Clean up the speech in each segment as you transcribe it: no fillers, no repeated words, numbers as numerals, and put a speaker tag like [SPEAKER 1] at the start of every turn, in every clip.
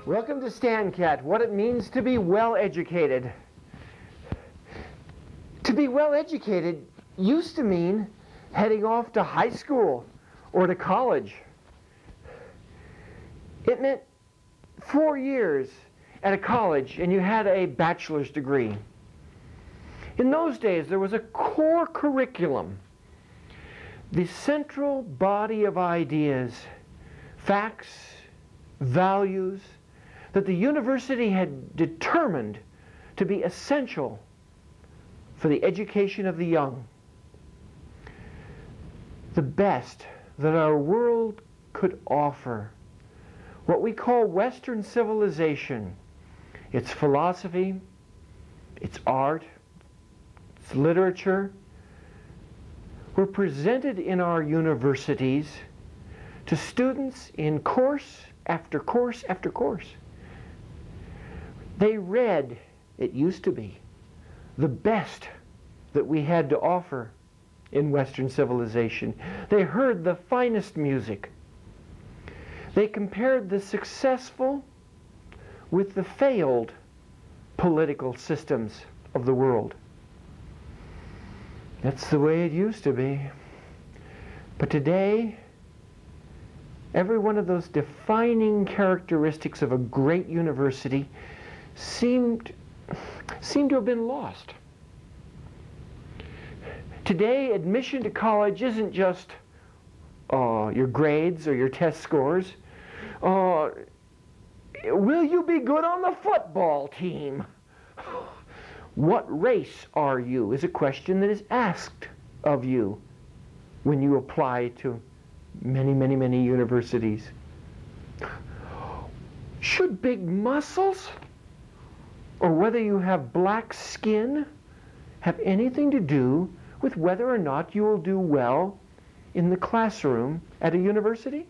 [SPEAKER 1] Welcome to StanCat, what it means to be well educated. To be well educated used to mean heading off to high school or to college. It meant 4 years at a college and you had a bachelor's degree. In those days, there was a core curriculum, the central body of ideas, facts, values, that the university had determined to be essential for the education of the young. The best that our world could offer, what we call Western civilization, its philosophy, its art, its literature, were presented in our universities to students in course after course after course. They read, it used to be, the best that we had to offer in Western civilization. They heard the finest music. They compared the successful with the failed political systems of the world. That's the way it used to be. But today, every one of those defining characteristics of a great university seemed to have been lost. Today, admission to college isn't just your grades or your test scores. Will you be good on the football team? What race are you is a question that is asked of you when you apply to many, many, many universities. Should big muscles or whether you have black skin have anything to do with whether or not you will do well in the classroom at a university?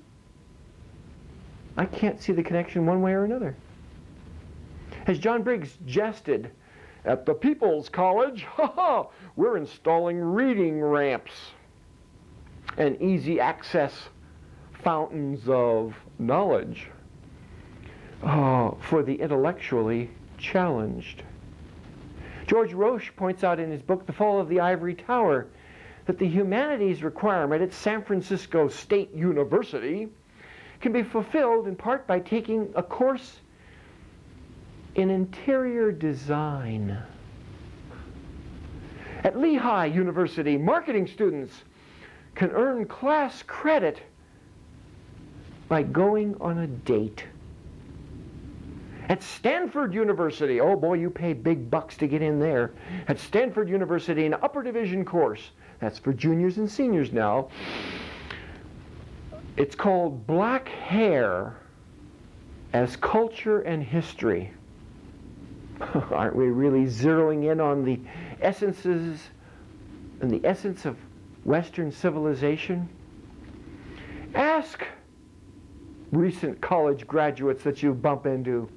[SPEAKER 1] I can't see the connection one way or another. As John Briggs jested, at the People's College, we're installing reading ramps and easy access fountains of knowledge for the intellectually challenged. George Roche points out in his book, The Fall of the Ivory Tower, that the humanities requirement at San Francisco State University can be fulfilled in part by taking a course in interior design. At Lehigh University, marketing students can earn class credit by going on a date. At Stanford University, oh boy, you pay big bucks to get in there. At Stanford University, an upper division course, that's for juniors and seniors now, it's called Black Hair as Culture and History. Aren't we really zeroing in on the essences and the essence of Western civilization? Ask recent college graduates that you bump into,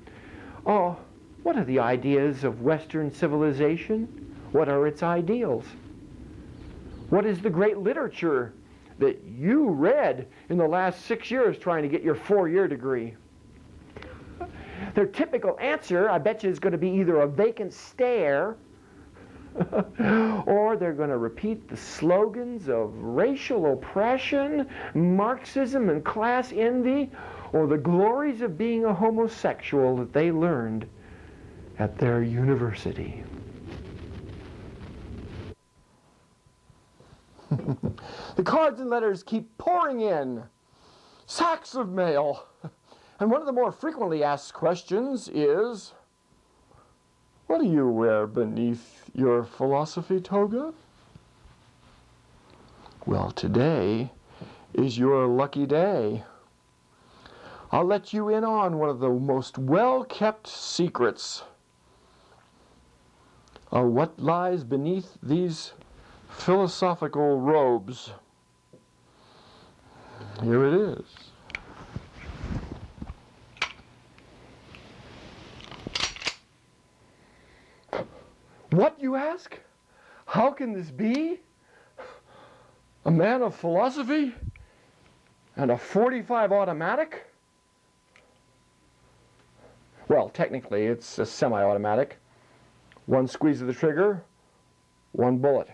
[SPEAKER 1] what are the ideas of Western civilization? What are its ideals? What is the great literature that you read in the last 6 years trying to get your 4-year degree? Their typical answer, I bet you, is going to be either a vacant stare or they're going to repeat the slogans of racial oppression, Marxism, and class envy, or the glories of being a homosexual that they learned at their university. The cards and letters keep pouring in. Sacks of mail. And one of the more frequently asked questions is, what do you wear beneath your philosophy toga? Well, today is your lucky day. I'll let you in on one of the most well-kept secrets of what lies beneath these philosophical robes. Here it is. What, you ask? How can this be? A man of philosophy and a .45 automatic? Well, technically it's a semi-automatic. One squeeze of the trigger, one bullet.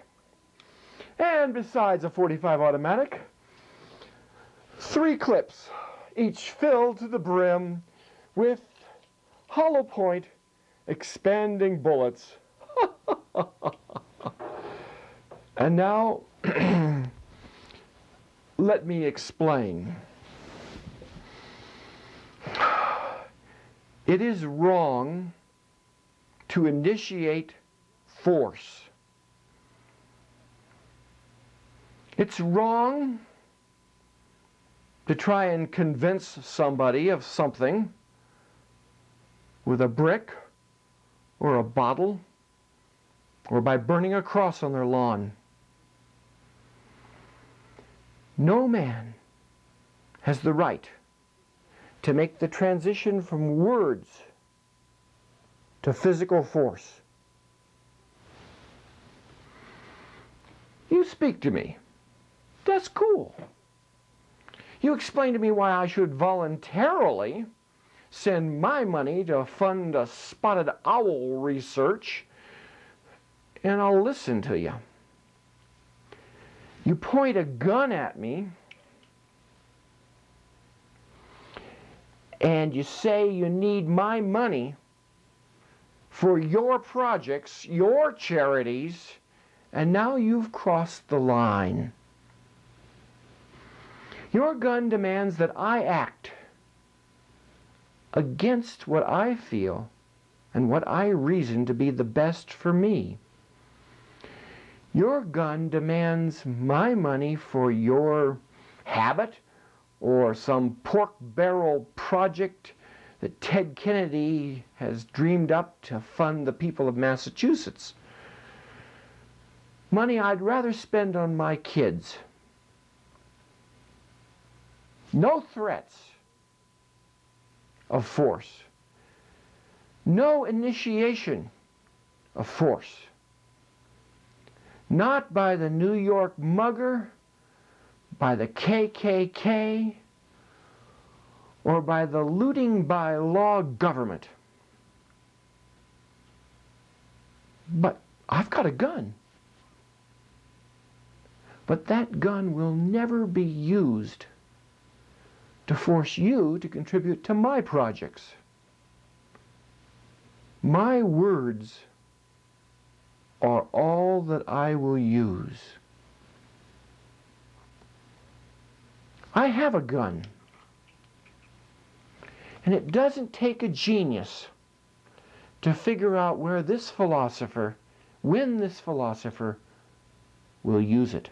[SPEAKER 1] And besides a .45 automatic, 3 clips, each filled to the brim with hollow point expanding bullets. And now, let me explain. It is wrong to initiate force. It's wrong to try and convince somebody of something with a brick or a bottle or by burning a cross on their lawn. No man has the right to make the transition from words to physical force. You speak to me. That's cool. You explain to me why I should voluntarily send my money to fund a spotted owl research, and I'll listen to you. You point a gun at me, and you say you need my money for your projects, your charities, and now you've crossed the line. Your gun demands that I act against what I feel and what I reason to be the best for me. Your gun demands my money for your habit or some pork barrel project that Ted Kennedy has dreamed up to fund the people of Massachusetts. Money I'd rather spend on my kids. No threats of force. No initiation of force. Not by the New York mugger, by the KKK, or by the looting by law government. But I've got a gun. But that gun will never be used to force you to contribute to my projects. My words are all that I will use. I have a gun. And it doesn't take a genius to figure out where this philosopher, when this philosopher will use it.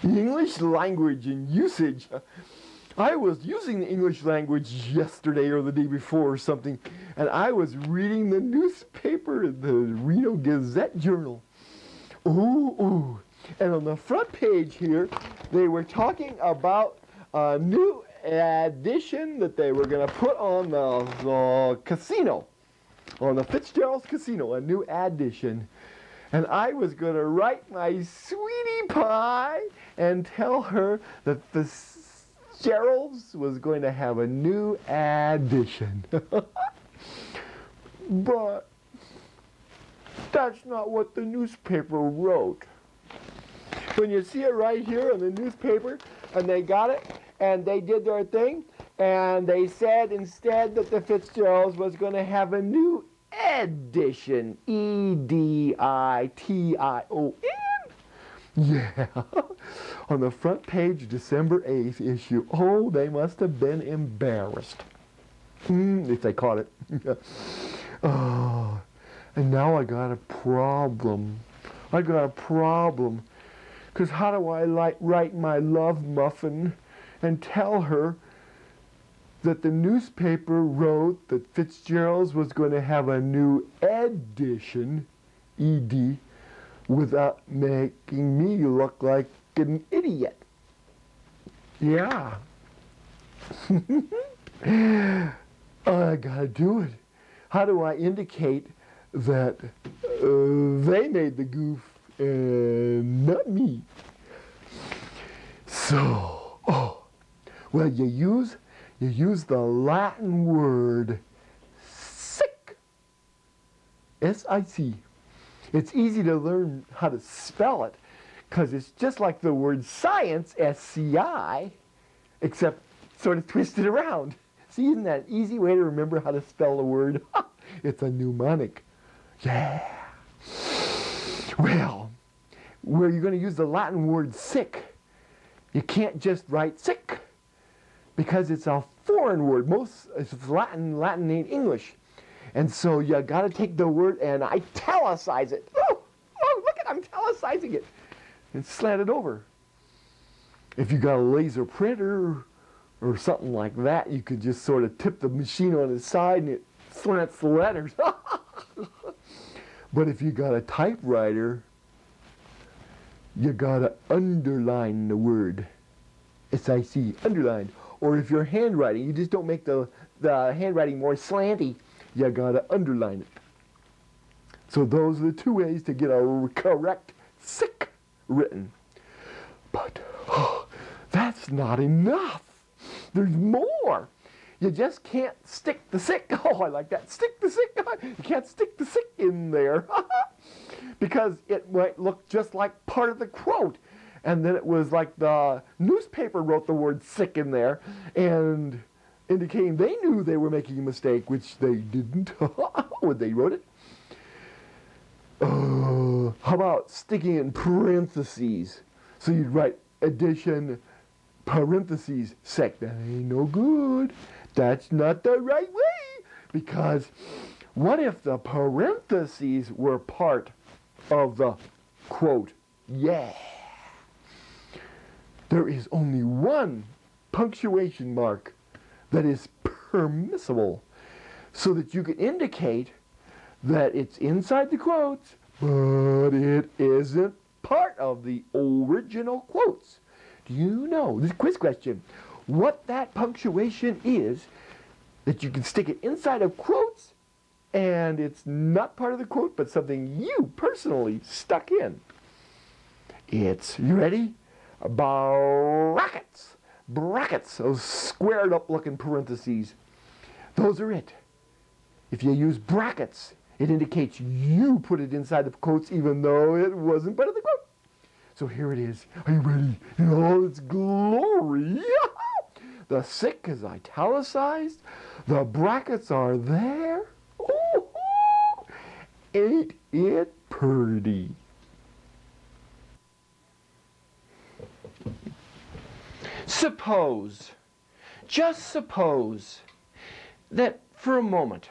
[SPEAKER 2] English language and usage. I was using the English language yesterday or the day before or something, and I was reading the newspaper, the Reno Gazette Journal. Ooh. And on the front page here, they were talking about a new addition that they were going to put on the casino, on the Fitzgerald's Casino, a new addition. And I was going to write my sweetie pie and tell her that Fitzgerald's was going to have a new addition. But that's not what the newspaper wrote. When you see it right here in the newspaper, and they got it, and they did their thing, and they said instead that the Fitzgerald's was going to have a new edition, Edition. Yeah, on the front page, December 8th issue. Oh, they must have been embarrassed, if they caught it. Oh, and now I got a problem. Because how do I write my love muffin and tell her that the newspaper wrote that Fitzgerald's was going to have a new edition, ED, without making me look like an idiot? Yeah. I gotta do it. How do I indicate that they made the goof and not me? So, well, you use the Latin word sic, S-I-C. It's easy to learn how to spell it because it's just like the word science, S-C-I, except sort of twisted around. See, isn't that an easy way to remember how to spell a word? It's a mnemonic. Yeah. Well, where you're going to use the Latin word sick, you can't just write sick because it's a foreign word. It's Latin ain't English. And so you got to take the word and italicize it. Oh, look at, I'm italicizing it. And slant it over. If you got a laser printer or something like that, you could just sort of tip the machine on its side and it slants the letters. But if you got a typewriter, you got to underline the word. S-I-C, underlined. Or if you're handwriting, you just don't make the handwriting more slanty. You got to underline it. So those are the two ways to get a correct sick written. But that's not enough. There's more. You just can't stick the sick. Oh, I like that. Stick the sick. You can't stick the sick in there because it might look just like part of the quote. And then it was like the newspaper wrote the word sick in there and indicating they knew they were making a mistake, which they didn't when they wrote it. How about sticking in parentheses? So you'd write addition, parentheses, sec. That ain't no good. That's not the right way. Because what if the parentheses were part of the quote? Yeah. There is only one punctuation mark that is permissible so that you can indicate that it's inside the quotes, but it isn't part of the original quotes. Do you know, this quiz question, what that punctuation is that you can stick it inside of quotes and it's not part of the quote but something you personally stuck in? It's, you ready? Brackets. Brackets, those squared up looking parentheses. Those are it. If you use brackets, it indicates you put it inside the quotes even though it wasn't part of the quote. So here it is. Are you ready? In all its glory. The sick is italicized. The brackets are there. Ooh, ain't it pretty?
[SPEAKER 1] Suppose, just suppose, that for a moment,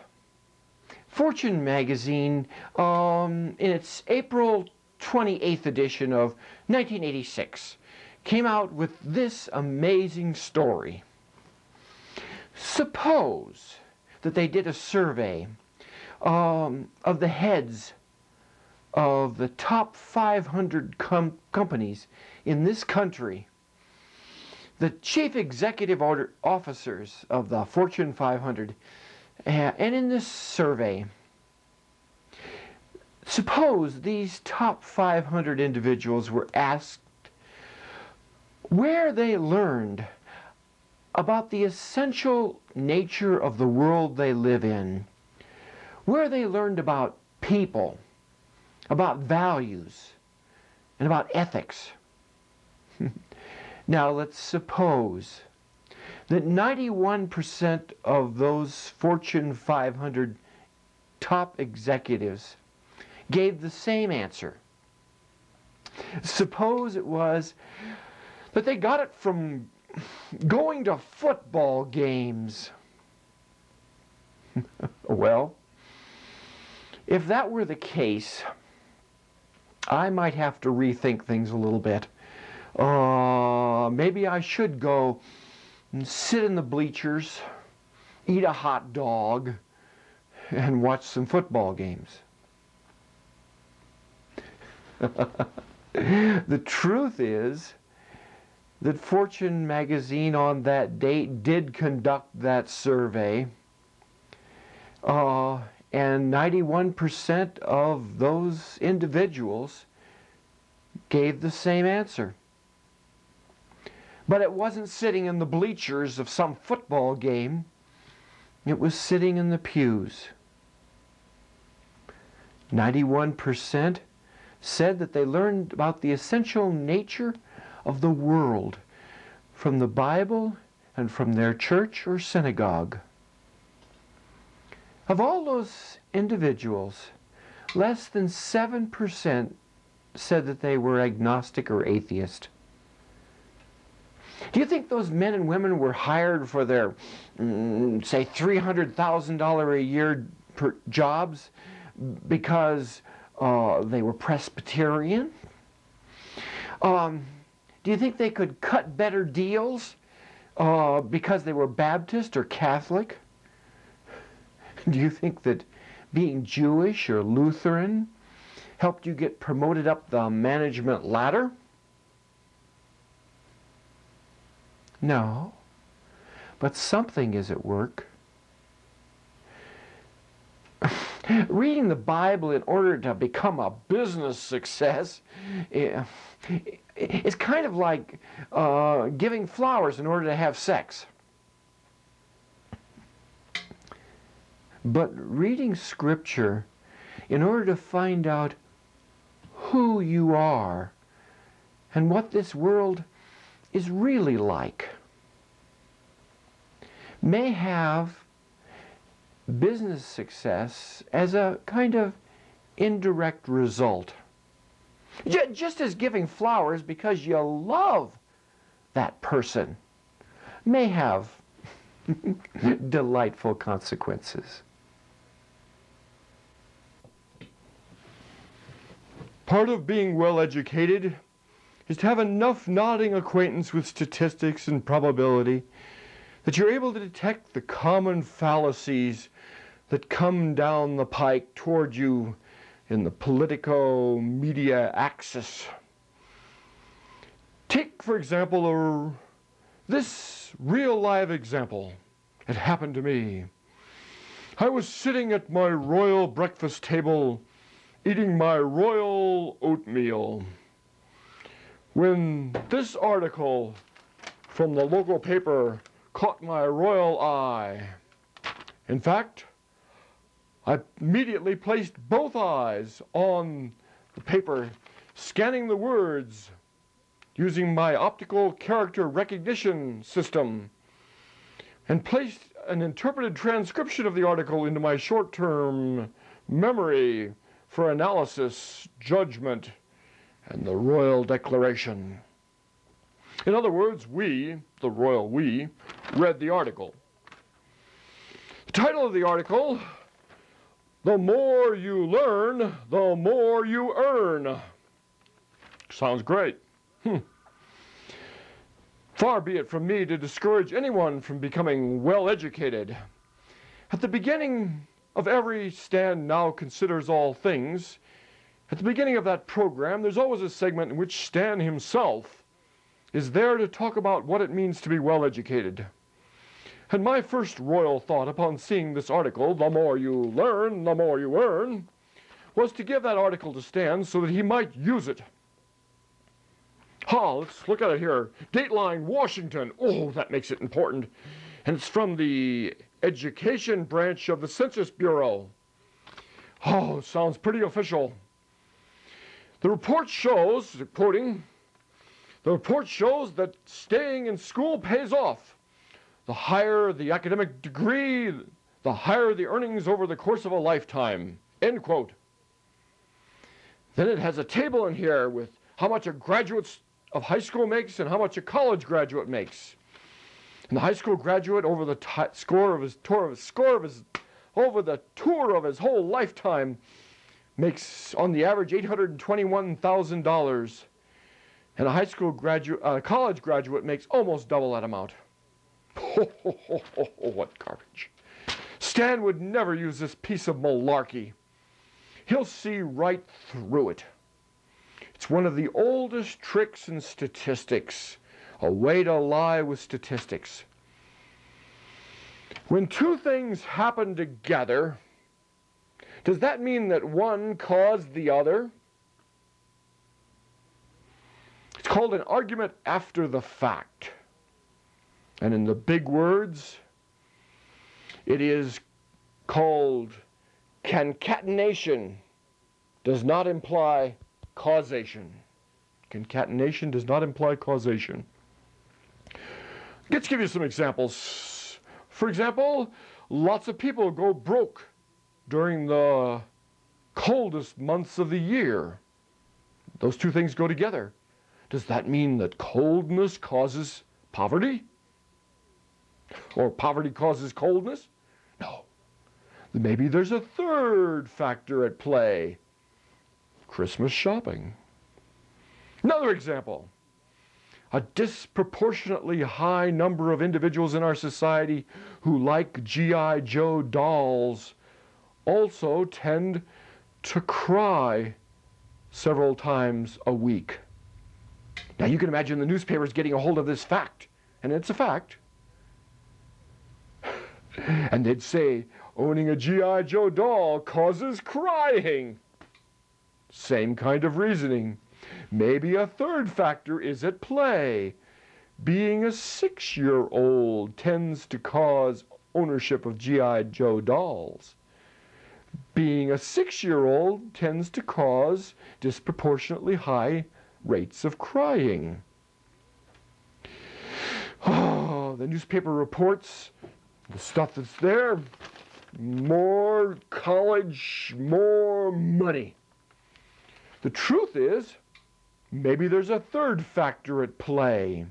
[SPEAKER 1] Fortune magazine, in its April 28th edition of 1986, came out with this amazing story. Suppose that they did a survey of the heads of the top 500 companies in this country. The chief executive officers of the Fortune 500, and in this survey, suppose these top 500 individuals were asked where they learned about the essential nature of the world they live in, where they learned about people, about values, and about ethics. Now let's suppose that 91% of those Fortune 500 top executives gave the same answer. Suppose it was that they got it from going to football games. Well, if that were the case, I might have to rethink things a little bit. Maybe I should go and sit in the bleachers, eat a hot dog, and watch some football games. The truth is that Fortune magazine on that date did conduct that survey, and 91% of those individuals gave the same answer. But it wasn't sitting in the bleachers of some football game. It was sitting in the pews. 91% said that they learned about the essential nature of the world from the Bible and from their church or synagogue. Of all those individuals, less than 7% said that they were agnostic or atheist. Do you think those men and women were hired for their, say, $300,000 a year jobs because they were Presbyterian? Do you think they could cut better deals because they were Baptist or Catholic? Do you think that being Jewish or Lutheran helped you get promoted up the management ladder? No, but something is at work. Reading the Bible in order to become a business success is kind of like giving flowers in order to have sex. But reading Scripture in order to find out who you are and what this world is really like may have business success as a kind of indirect result. Just as giving flowers because you love that person may have delightful consequences.
[SPEAKER 2] Part of being well educated is to have enough nodding acquaintance with statistics and probability that you're able to detect the common fallacies that come down the pike toward you in the politico-media axis. Take, for example, this real live example. It happened to me. I was sitting at my royal breakfast table eating my royal oatmeal when this article from the local paper caught my royal eye. In fact, I immediately placed both eyes on the paper, scanning the words using my optical character recognition system, and placed an interpreted transcription of the article into my short-term memory for analysis, judgment, and the royal declaration. In other words, we, the royal we, read the article. The title of the article, "The More You Learn, the More You Earn." Sounds great. Far be it from me to discourage anyone from becoming well educated. At the beginning of every Stan Now Considers All Things, at the beginning of that program, there's always a segment in which Stan himself is there to talk about what it means to be well educated. And my first royal thought upon seeing this article, "The More You Learn, the More You Earn," was to give that article to Stan so that he might use it. Let's look at it here. Dateline, Washington. Oh, that makes it important. And it's from the Education branch of the Census Bureau. Oh, sounds pretty official. The report shows, quoting, "The report shows that staying in school pays off. The higher the academic degree, the higher the earnings over the course of a lifetime." End quote. Then it has a table in here with how much a graduate of high school makes and how much a college graduate makes. And the high school graduate over the tour of his whole lifetime makes on the average $821,000, and a college graduate makes almost double that amount. What garbage. Stan would never use this piece of malarkey. He'll see right through it. It's one of the oldest tricks in statistics, a way to lie with statistics. When two things happen together, does that mean that one caused the other? It's
[SPEAKER 1] called an argument after the fact. And in the big words, it is called concatenation does not imply causation. Concatenation does not imply causation. Let's give you some examples. For example, lots of people go broke during the coldest months of the year. Those two things go together. Does that mean that coldness causes poverty? Or poverty causes coldness? No. Maybe there's a third factor at play. Christmas shopping. Another example. A disproportionately high number of individuals in our society who like G.I. Joe dolls also tend to cry several times a week. Now you can imagine the newspapers getting a hold of this fact, and it's a fact. And they'd say, owning a G.I. Joe doll causes crying. Same kind of reasoning. Maybe a third factor is at play. Being a 6-year-old tends to cause ownership of G.I. Joe dolls. Being a 6-year-old tends to cause disproportionately high rates of crying. Oh, the newspaper reports the stuff that's there. More college, more money. The truth is, maybe there's a third factor at play.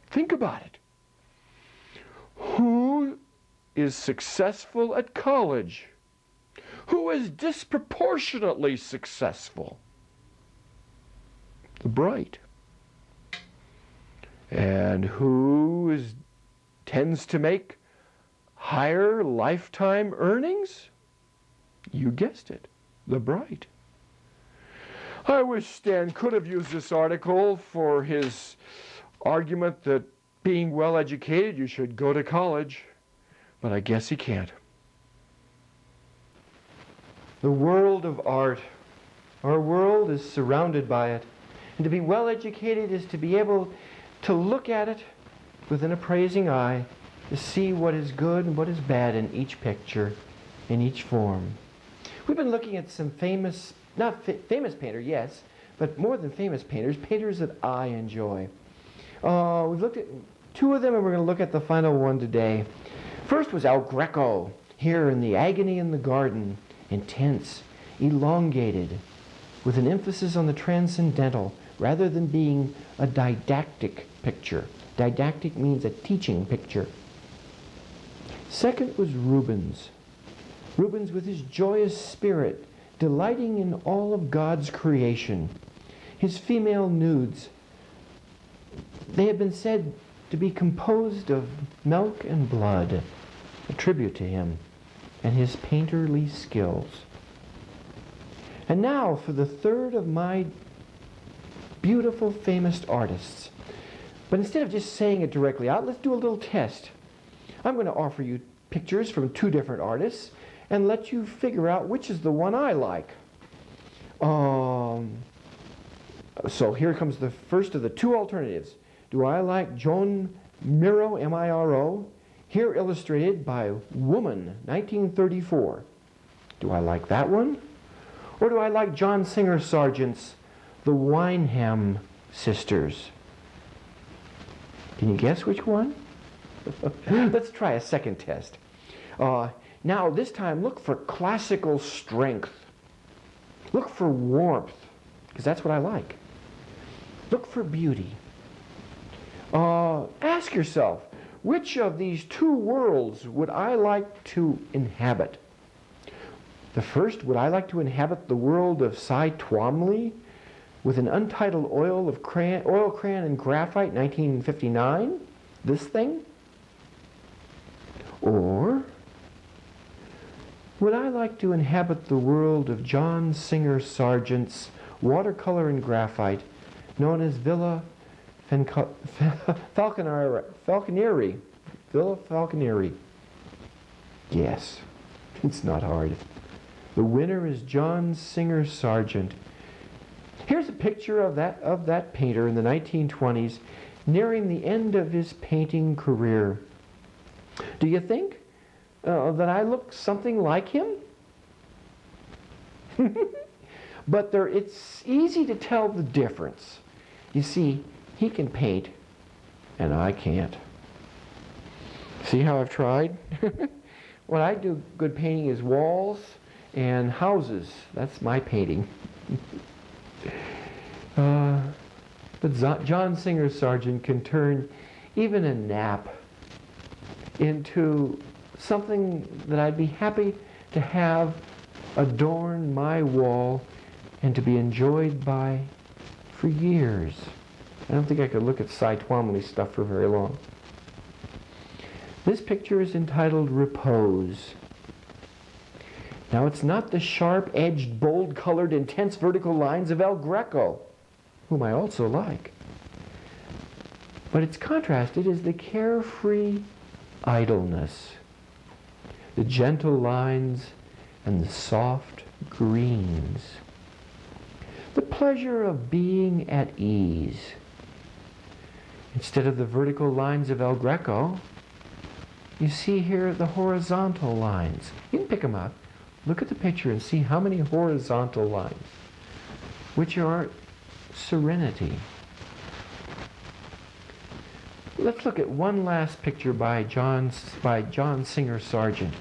[SPEAKER 1] Think about it. Who is successful at college? Who is disproportionately successful? The bright. And who tends to make higher lifetime earnings? You guessed it, the bright. I wish Stan could have used this article for his argument that being well educated, you should go to college, but I guess he can't.
[SPEAKER 3] The world of art. Our world is surrounded by it. And to be well educated is to be able to look at it with an appraising eye, to see what is good and what is bad in each picture, in each form. We've been looking at some famous, famous painters, yes, but more than famous painters, painters that I enjoy. We've looked at two of them, and we're going to look at the final one today. First was El Greco, here in The Agony in the Garden, intense, elongated, with an emphasis on the transcendental, rather than being a didactic picture. Didactic means a teaching picture. Second was Rubens. Rubens with his joyous spirit, delighting in all of God's creation. His female nudes, they have been said to be composed of milk and blood, a tribute to him and his painterly skills. And now for the third of my beautiful famous artists. But instead of just saying it directly out, let's do a little test. I'm going to offer you pictures from two different artists and let you figure out which is the one I like. So here comes the first of the two alternatives. Do I like Joan Miro, M-I-R-O, here illustrated by Woman, 1934? Do I like that one? Or do I like John Singer Sargent's The Wineham Sisters? Can you guess which one? Let's try a second test. Now, this time, look for classical strength. Look for warmth, because that's what I like. Look for beauty. Ask yourself, which of these two worlds would I like to inhabit? The first, would I like to inhabit the world of Cy Twombly with an untitled oil crayon and graphite, 1959? This thing? Or would I like to inhabit the world of John Singer Sargent's watercolor and graphite, known as Villa Falconeri? Villa Falconeri. Yes, it's not hard. The winner is John Singer Sargent. Here's a picture of that painter in the 1920s, nearing the end of his painting career. Do you think that I look something like him? But it's easy to tell the difference. You see, he can paint, and I can't. See how I've tried? What I do good painting is walls and houses. That's my painting. But John Singer Sargent can turn even a nap into something that I'd be happy to have adorn my wall and to be enjoyed by for years. I don't think I could look at Cy Twombly stuff for very long. This picture is entitled Repose. Now, it's not the sharp-edged, bold-colored, intense vertical lines of El Greco, whom I also like. But its contrasted is the carefree idleness, the gentle lines and the soft greens, the pleasure of being at ease. Instead of the vertical lines of El Greco, you see here the horizontal lines. You can pick them up. Look at the picture and see how many horizontal lines, which are serenity. Let's look at one last picture by John Singer Sargent.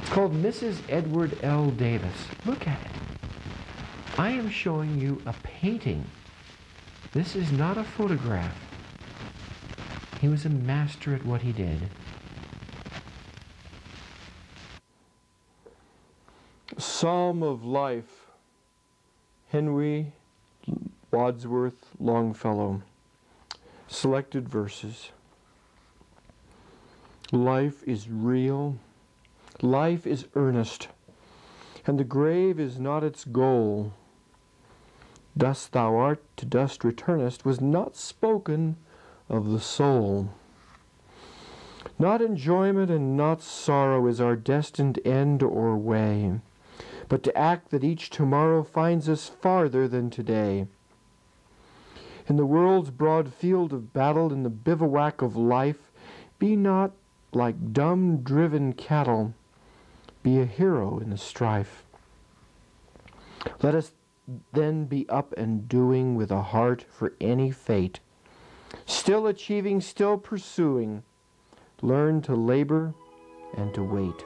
[SPEAKER 3] It's called Mrs. Edward L. Davis. Look at it. I am showing you a painting. This is not a photograph. He was a master at what he did.
[SPEAKER 2] Psalm of Life, Henry Wadsworth Longfellow. Selected verses. Life is real, life is earnest, and the grave is not its goal. Dust thou art, to dust returnest, was not spoken of the soul. Not enjoyment and not sorrow is our destined end or way, but to act that each tomorrow finds us farther than today. In the world's broad field of battle, in the bivouac of life, be not like dumb driven cattle, be a hero in the strife. Let us then be up and doing with a heart for any fate, still achieving, still pursuing, learn to labor and to wait.